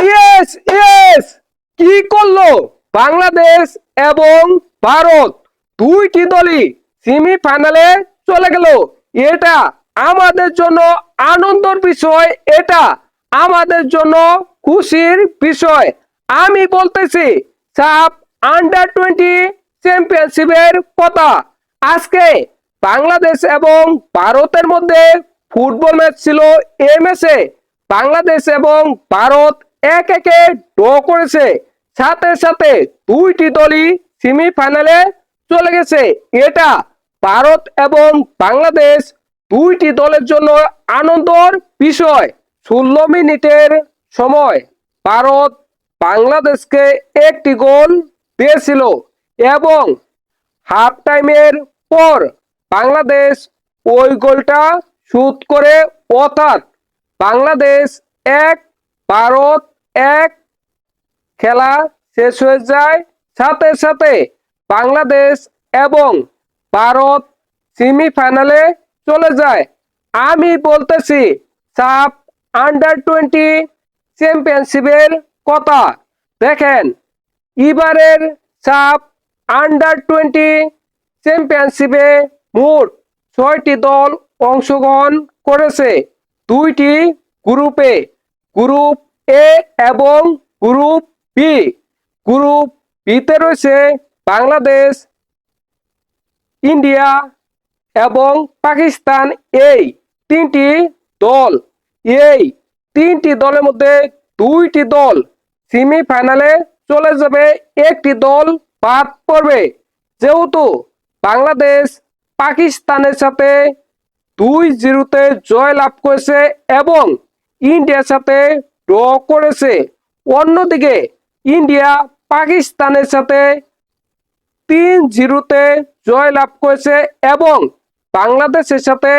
Yes yes কি করলো বাংলাদেশ এবং ভারত? দুইটি দলই সেমিফাইনালে চলে গেল। এটা আমাদের জন্য আনন্দের বিষয়, এটা আমাদের জন্য খুশির বিষয়। আমি বলতেছি সাফ আন্ডার 20 চ্যাম্পিয়নশিপের কথা। আজকে বাংলাদেশ এবং ভারতের মধ্যে ফুটবল ম্যাচ ছিল। এই ম্যাচে বাংলাদেশ এবং ভারত এক একে ড্র করেছে, সাথে সাথে দুইটি দলই সেমিফাইনালে চলে গেছে। এটা ভারত এবং বাংলাদেশ দুইটি দলের জন্য আনন্দের বিষয়। 16 মিনিটের সময় ভারত বাংলাদেশকে একটি গোল দিয়েছিল এবং হাফ টাইমের পর বাংলাদেশ ওই গোলটা শোধ করে, অর্থাৎ বাংলাদেশ 1 ভারত 1 খেলা শেষ হয়ে যায়। সাথে সাথে বাংলাদেশ এবং ভারত সেমিফাইনালে চলে যায়। আমি বলতেছি সাফ আন্ডার 20 চ্যাম্পিয়নশিপের কথা। দেখেন, এবারের সাফ আন্ডার 20 চ্যাম্পিয়নশিপে মোট 6টি দল অংশগ্রহণ করেছে, দুইটি গ্রুপে, গ্রুপ এ এবং গ্রুপ বি। গ্রুপ বিতে রয়েছে বাংলাদেশ, ইন্ডিয়া এবং পাকিস্তান, এই তিনটি দল। এই তিনটি দলের মধ্যে দুইটি দল সেমিফাইনালে চলে যাবে, একটি দল বাদ পড়বে। যেহেতু বাংলাদেশ পাকিস্তানের সাথে 2-0 জয় লাভ করেছে এবং ইন্ডিয়ার সাথে ড্র করেছে, অন্যদিকে ইন্ডিয়া পাকিস্তানের সাথে 3-0 জয় লাভ করেছে এবং বাংলাদেশের সাথে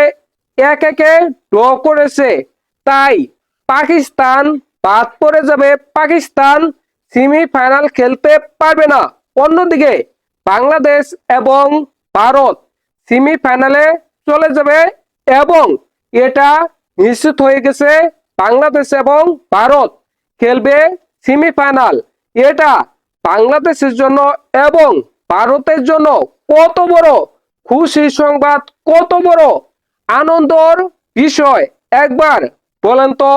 1-1 ড্র করেছে। তাই পাকিস্তান বাদ পড়ে যাবে, পাকিস্তান সেমিফাইনাল খেলতে পারবে না। অন্যদিকে বাংলাদেশ এবং ভারত সেমিফাইনালে চলে যাবে এবং এটা নিশ্চিত হয়ে গেছে, বাংলাদেশ এবং ভারত খেলবে সেমিফাইনাল। এটা বাংলাদেশের জন্য এবং ভারতের জন্য কত বড় খুশির সংবাদ, কত বড় আনন্দের বিষয়, একবার বলেন তো।